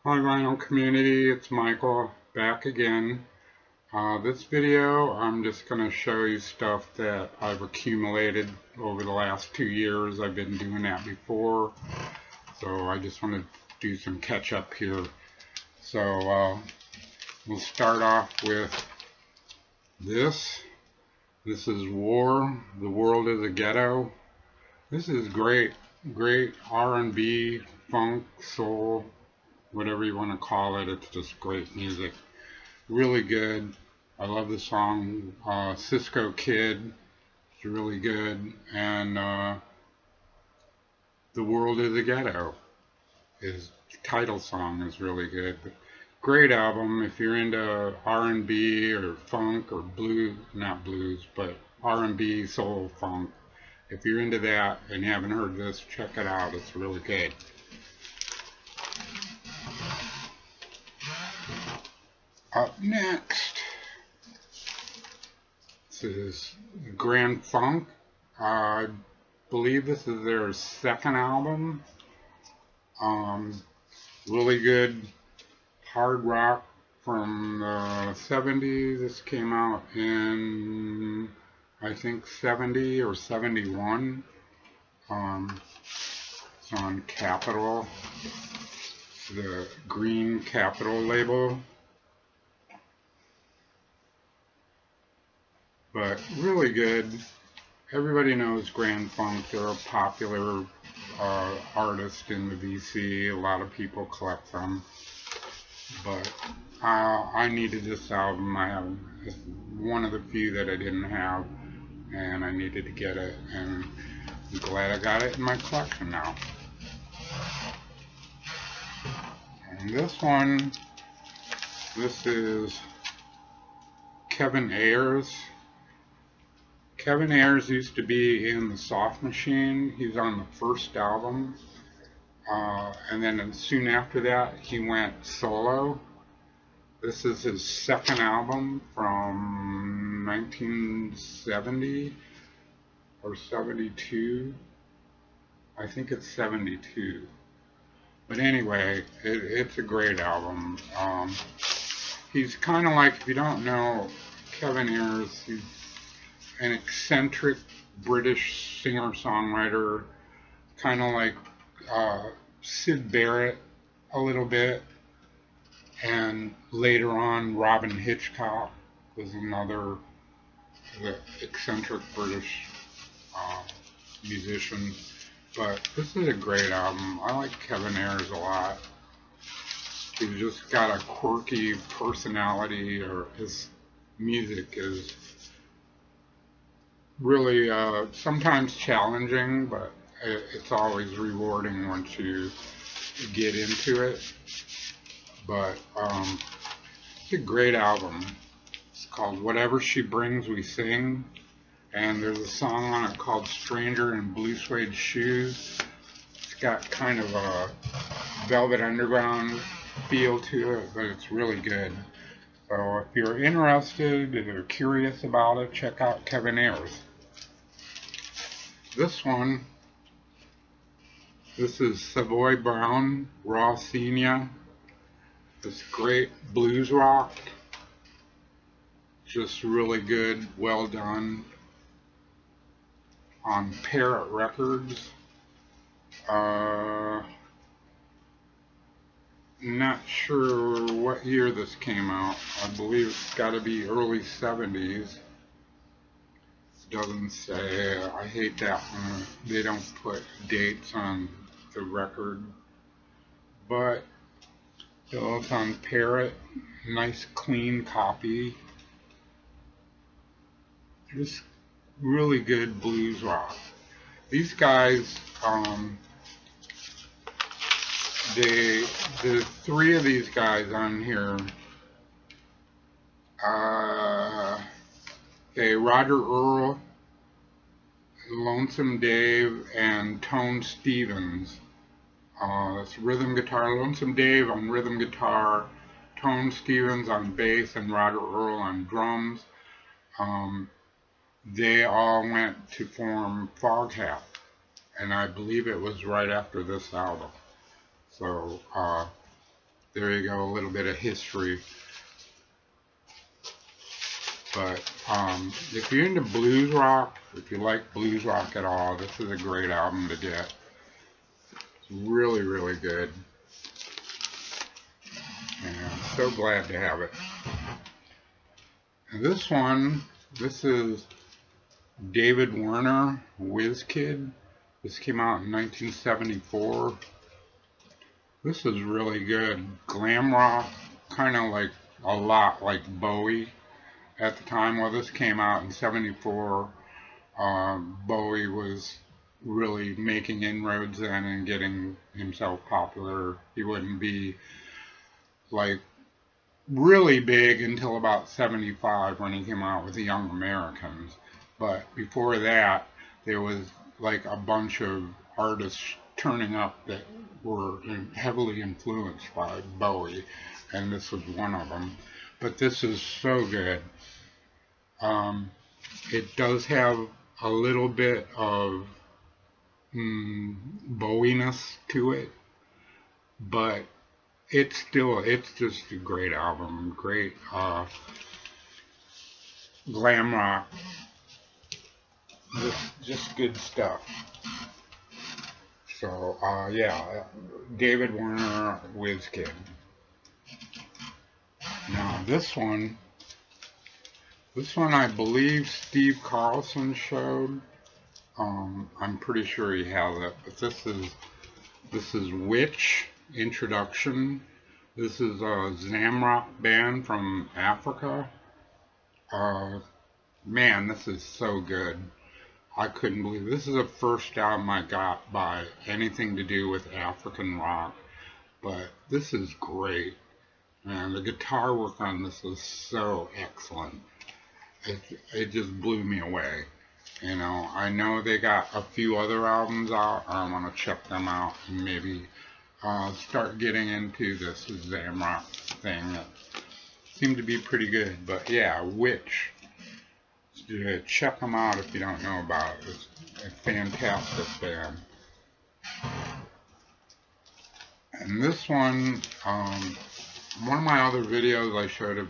Hi vinyl community, it's Michael back again. This video I'm just going to show you stuff that I've accumulated over the last 2 years. I've been doing that before, so I just want to do some catch up here. So we'll start off with this. This is War, The World is a Ghetto. This is great R&B, funk, soul, whatever you want to call it. It's just great music, really good. I love the song. Cisco Kid, it's really good. And The World is a Ghetto, his title song, is really good. Great album if you're into R&B or funk or blues, not blues, but R&B, soul, funk. If you're into that and you haven't heard this, check it out. It's really good. Up next, this is Grand Funk. I believe this is their second album. Really good hard rock from the 70s. This came out in, I think, 70 or 71. It's on Capitol, the green Capitol label. But really good. Everybody knows Grand Funk. They're a popular artist in the VC. A lot of people collect them. But I needed this album. I have one of the few that I didn't have, and I needed to get it, and I'm glad I got it in my collection now. And this one, this is Kevin Ayers. Kevin Ayers used to be in the Soft Machine. He's on the first album. And then soon after that, he went solo. This is his second album from 1970 or 72. I think it's 72. But anyway, it's a great album. He's kind of like, if you don't know Kevin Ayers, he's an eccentric British singer-songwriter, kind of like Syd Barrett a little bit, and later on Robin Hitchcock was another eccentric British musician. But this is a great album. I like Kevin Ayers a lot. He's just got a quirky personality, or his music is really sometimes challenging, but it's always rewarding once you get into it. But it's a great album. It's called Whatever She Brings We Sing, and there's a song on it called Stranger in Blue Suede Shoes. It's got kind of a Velvet Underground feel to it, but it's really good. So if you're interested or curious about it, check out Kevin Ayers. This one, this is Savoy Brown, Raw Senior. This great blues rock. Just really good, well done. On Parrot Records. Not sure what year this came out. I believe it's got to be early 70s. Doesn't say. I hate that when they don't put dates on the record. But it's on Parrot. Nice clean copy. Just really good blues rock. These guys, there's three of these guys on here. Roger Earl, Lonesome Dave, and Tone Stevens. That's rhythm guitar. Lonesome Dave on rhythm guitar, Tone Stevens on bass, and Roger Earl on drums. They all went to form Foghat, and I believe it was right after this album. So there you go, a little bit of history. But if you're into blues rock, if you like blues rock at all, this is a great album to get. It's really, really good. And I'm so glad to have it. And this one, this is David Werner, Whiz Kid. This came out in 1974. This is really good. Glam rock, kind of like a lot like Bowie at the time. Well, this came out in 74. Bowie was really making inroads then and getting himself popular. He wouldn't be like really big until about 75 when he came out with the Young Americans. But before that, there was like a bunch of artists turning up that were heavily influenced by Bowie, and this was one of them. But this is so good. It does have a little bit of Bowie-ness to it, but it's just a great album. Great glam rock. Just good stuff. So, yeah, David Werner, Whiz Kid. Now, this one I believe Steve Carlson showed. I'm pretty sure he has it, but this is Witch Introduction. This is a Zamrock Band from Africa. Man, this is so good. I couldn't believe it. This is the first album I got by anything to do with African rock, but this is great. And the guitar work on this is so excellent. It just blew me away. You know, I know they got a few other albums out. I want to check them out and maybe start getting into this Zamrock thing that seemed to be pretty good. But yeah, Witch. Check them out if you don't know about it. It's a fantastic band. And this one of my other videos I showed a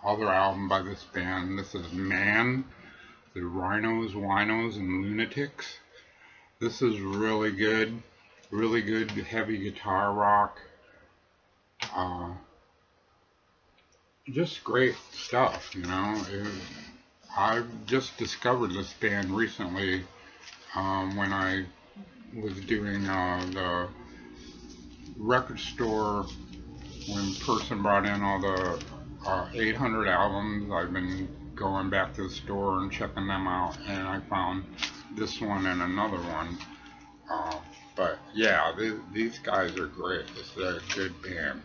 other album by this band. This is Man, the Rhinos, Winos, and Lunatics. This is really good heavy guitar rock. Just great stuff, you know. I just discovered this band recently when I was doing the record store, when Person brought in all the 800 albums. I've been going back to the store and checking them out, and I found this one and another one. But yeah, these guys are great. This is a good band.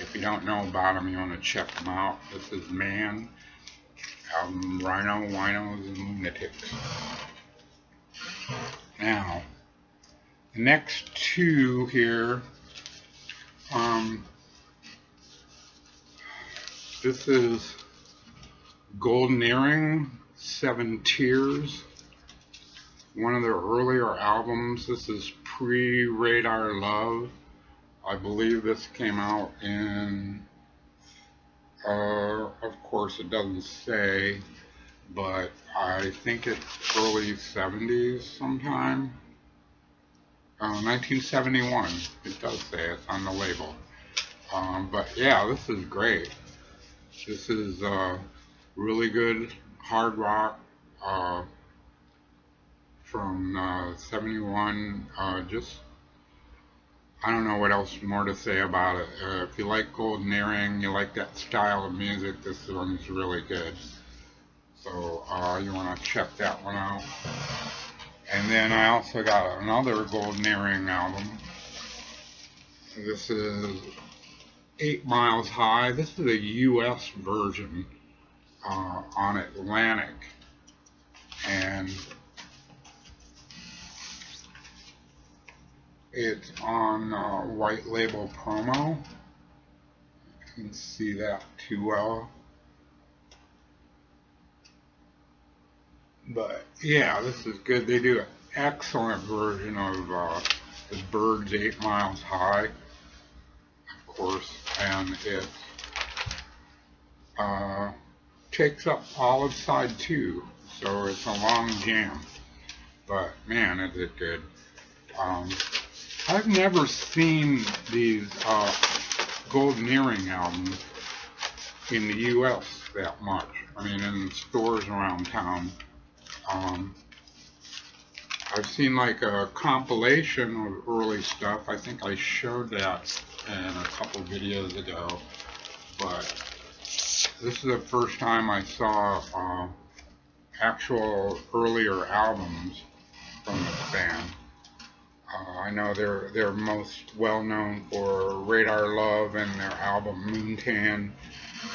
If you don't know about them, you want to check them out. This is Man, Rhino, Winos, and Lunatics. Now, the next two here, this is Golden Earring, Seven Tears, one of their earlier albums. This is pre-Radar Love. I believe this came out in, of course it doesn't say, but I think it's early 70s sometime. 1971, it does say, it's on the label. But yeah, this is great. This is really good hard rock from 71. Just, I don't know what else more to say about it. If you like Golden Earring, you like that style of music, this one's really good. So you want to check that one out. And then I also got another Golden Earring album. This is 8 Miles High. This is a US version on Atlantic. And it's on White Label Promo. You can see that too well. But yeah, this is good. They do an excellent version of the Byrds' 8 Miles High. Of course, and it takes up Olive Side 2, so it's a long jam. But man, is it good. I've never seen these Golden Earring albums in the U.S. that much. I mean, in stores around town. I've seen like a compilation of early stuff. I think I showed that in a couple videos ago. But this is the first time I saw actual earlier albums from this band. I know they're most well known for Radar Love and their album Moontan,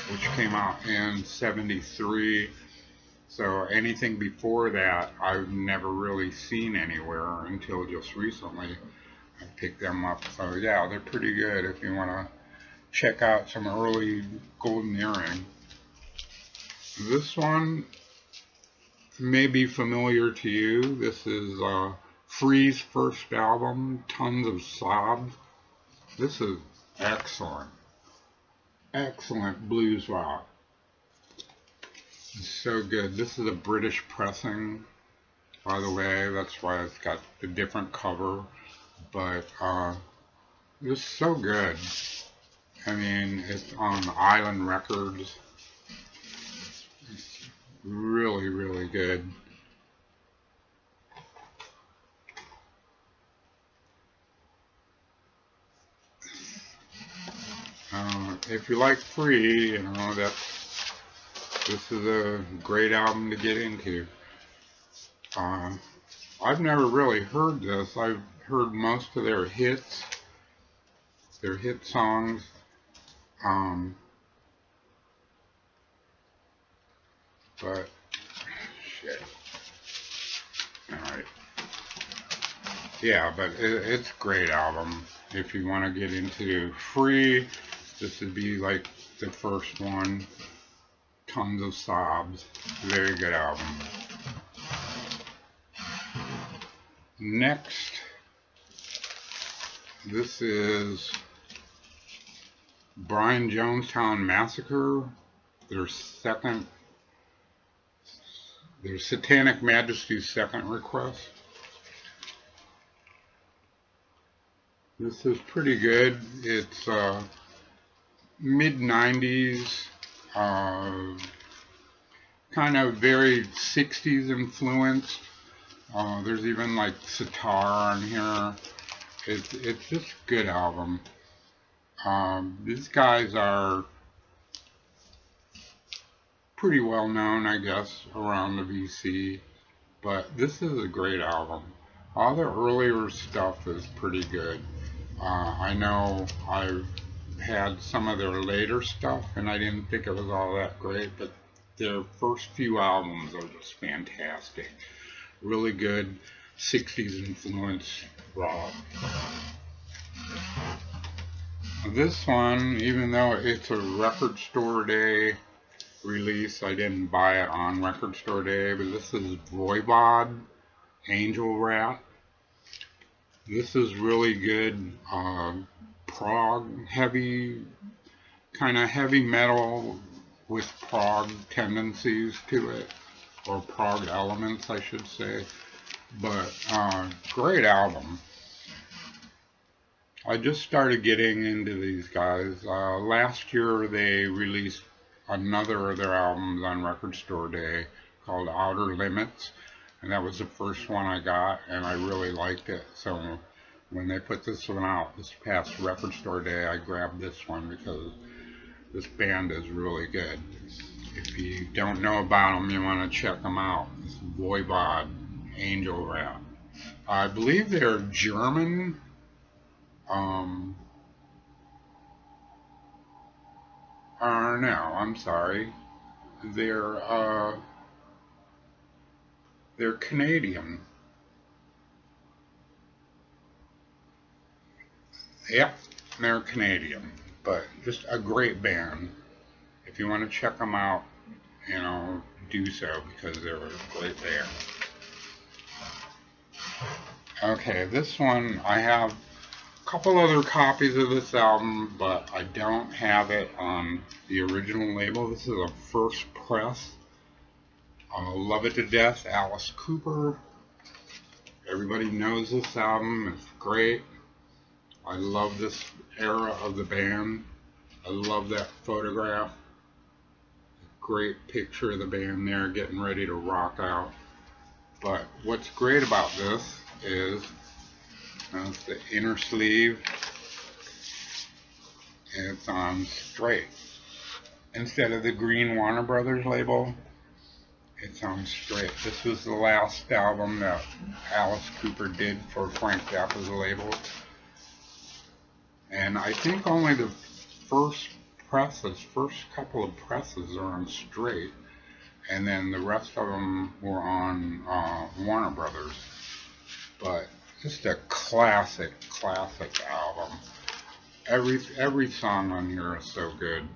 which came out in '73. So anything before that I've never really seen anywhere until just recently. I picked them up. So yeah, they're pretty good if you want to check out some early Golden Earring. This one may be familiar to you. This is Free's first album, Tons of Sobs. This is excellent. Excellent blues rock. It's so good. This is a British pressing, by the way. That's why it's got the different cover. But it's so good. I mean, it's on Island Records. It's really, really good. If you like Free, you know, this is a great album to get into. I've never really heard this. I've heard most of their hit songs. But shit. Alright. Yeah, but it's a great album. If you want to get into Free, this would be like the first one. Tons of Sobs. Very good album. Next, this is Brian Jonestown Massacre. Their Satanic Majesty's second request. This is pretty good. It's mid-90s, kind of very 60s influenced. There's even like sitar on here. It's just a good album. These guys are pretty well known, I guess, around the VC, but this is a great album. All their earlier stuff is pretty good. I know I've had some of their later stuff and I didn't think it was all that great, but their first few albums are just fantastic. Really good 60s influence rock. This one, even though it's a Record Store Day release, I didn't buy it on Record Store Day, but this is Voivod, Angel Rat. This is really good prog heavy, kind of heavy metal with prog tendencies to it, or prog elements I should say, but great album. I just started getting into these guys. Last year they released another of their albums on Record Store Day called Outer Limits, and that was the first one I got, and I really liked it. So when they put this one out this past Record Store Day, I grabbed this one because this band is really good. If you don't know about them, you want to check them out. It's Voivod, Angel Rat. I believe they're German. No, I'm sorry. They're Canadian. Yep, they're Canadian, but just a great band. If you want to check them out, you know, do so because they're a great band. Okay, this one I have a couple other copies of this album, but I don't have it on the original label. This is a first press. Love It to Death, Alice Cooper. Everybody knows this album. It's great. I love this era of the band. I love that photograph. Great picture of the band there getting ready to rock out. But what's great about this is that's the inner sleeve. It's on straight. Instead of the green Warner Brothers label, it's on straight. This was the last album that Alice Cooper did for Frank Zappa's label. And I think only the first couple of presses are on straight. And then the rest of them were on Warner Brothers. But just a classic album. Every song on here is so good.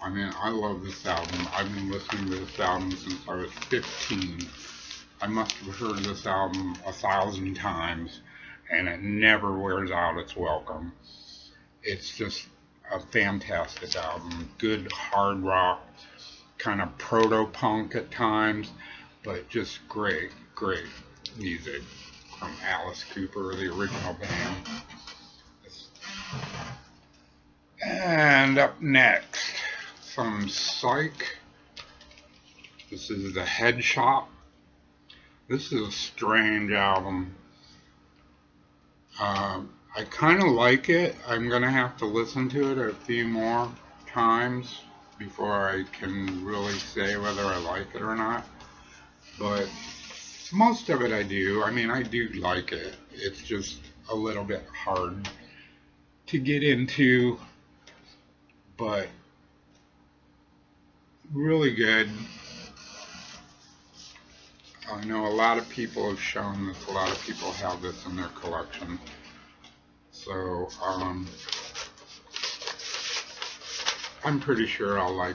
I mean, I love this album. I've been listening to this album since I was 15. I must have heard this album 1,000 times, and it never wears out its welcome. It's just a fantastic album. Good hard rock, kind of proto-punk at times, but just great music from Alice Cooper, the original band. And up next, some Psych. This is The Head Shop. This is a strange album. I kind of like it. I'm going to have to listen to it a few more times before I can really say whether I like it or not. But most of it I do. I mean, I do like it. It's just a little bit hard to get into, but really good. I know a lot of people have shown this. A lot of people have this in their collection. So, I'm pretty sure I'll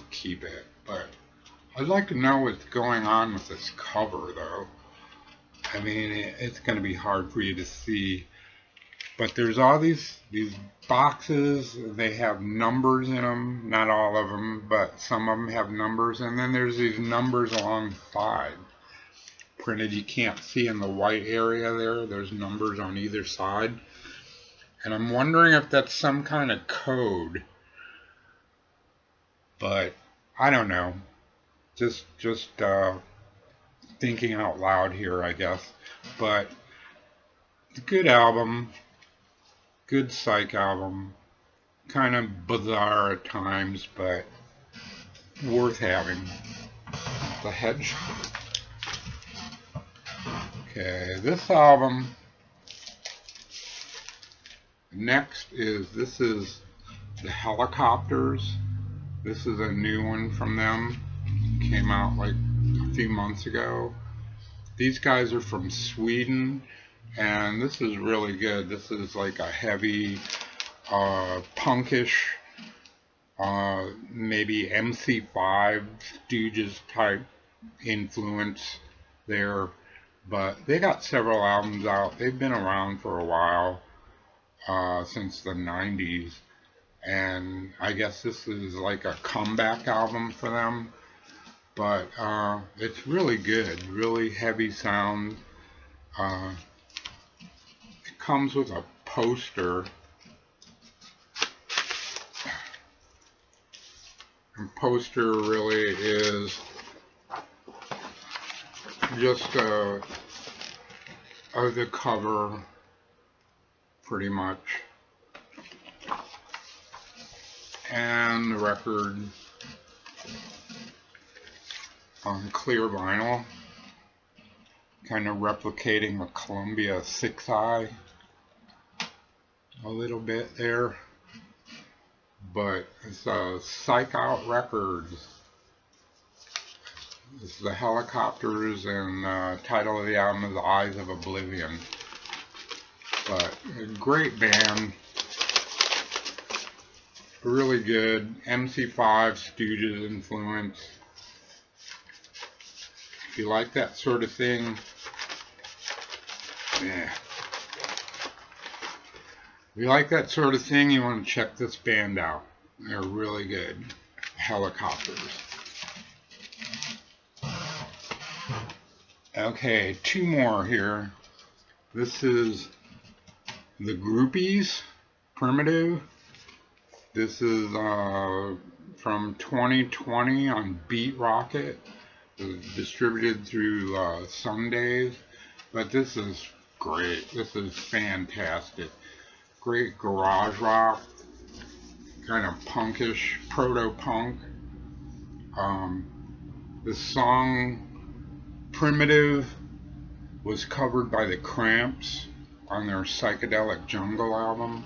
keep it. But I'd like to know what's going on with this cover, though. I mean, it's going to be hard for you to see. But there's all these boxes. They have numbers in them. Not all of them, but some of them have numbers. And then there's these numbers alongside. Printed, you can't see in the white area there. There's numbers on either side. And I'm wondering if that's some kind of code. But I don't know. Just thinking out loud here, I guess. But it's a good album. Good Psych album. Kind of bizarre at times, but worth having. The Head Shop. Okay, this album. Next this is the Helicopters. This is a new one from them. Came out like a few months ago. These guys are from Sweden, and this is really good. This is like a heavy, punkish, maybe MC5 Stooges type influence there. But they got several albums out. They've been around for a while, since the 90s. And I guess this is like a comeback album for them. But it's really good. Really heavy sound. It comes with a poster. And poster really is just the cover, pretty much, and the record on clear vinyl, kind of replicating the Columbia 6i a little bit there, but it's a Psych Out Records. This is the Helicopters, and the title of the album is Eyes of Oblivion. But a great band. Really good. MC5 Stooges influence. If you like that sort of thing, yeah. If you like that sort of thing, you want to check this band out. They're really good. Helicopters. Okay, two more here. This is the Groupies Primitive. This is from 2020 on Beat Rocket. It was distributed through Sundays. But this is great. This is fantastic. Great garage rock, kind of punkish, proto-punk. The song Primitive was covered by the Cramps on their Psychedelic Jungle album.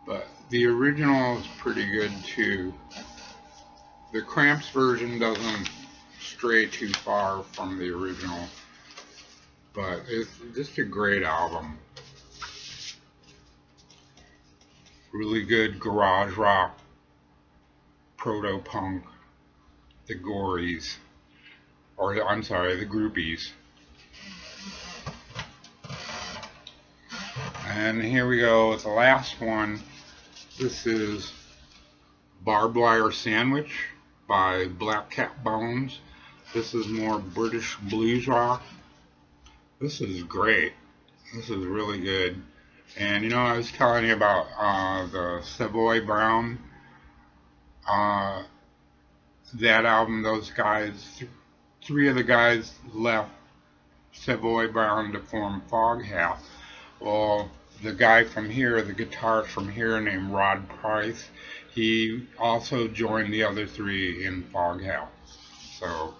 But the original is pretty good too. The Cramps version doesn't stray too far from the original, but it's just a great album. Really good garage rock, proto-punk, the Gories, or I'm sorry, the Groupies. And here we go with the last one. This is Barbed Wire Sandwich by Black Cat Bones. This is more British blues rock. This is great. This is really good. And you know, I was telling you about the Savoy Brown, that album. Those guys, three of the guys left Savoy Brown to form Foghat. Well, the guy from here, the guitarist from here named Rod Price, he also joined the other three in Foghat. So,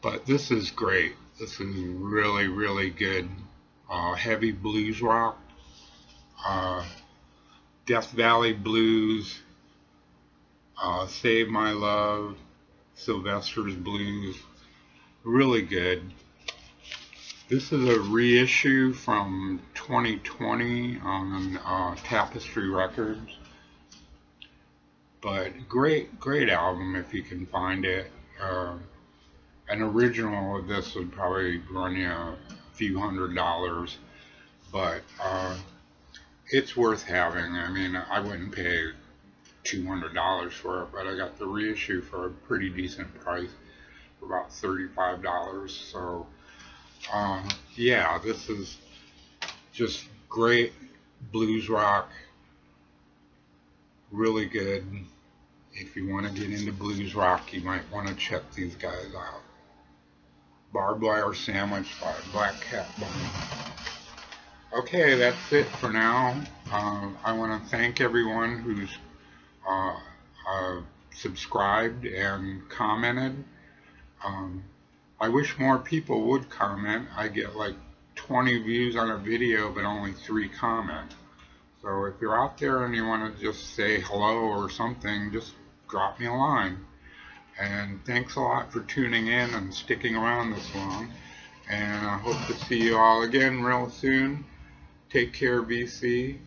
but this is great. This is really, really good. Heavy blues rock. Death Valley Blues, Save My Love, Sylvester's Blues, really good. This is a reissue from 2020 on Tapestry Records, but great album if you can find it. An original of this would probably run you a few $100s, but it's worth having. I mean, I wouldn't pay $200 for it, but I got the reissue for a pretty decent price, for about $35. So, yeah, this is just great blues rock, really good. If you want to get into blues rock, you might want to check these guys out. Barbed Wire Sandwich by Black Cat Bones. Okay, that's it for now. I want to thank everyone who's subscribed and commented. I wish more people would comment. I get like 20 views on a video, but only 3 comments. So if you're out there and you want to just say hello or something, just drop me a line. And thanks a lot for tuning in and sticking around this long. And I hope to see you all again real soon. Take care, BC.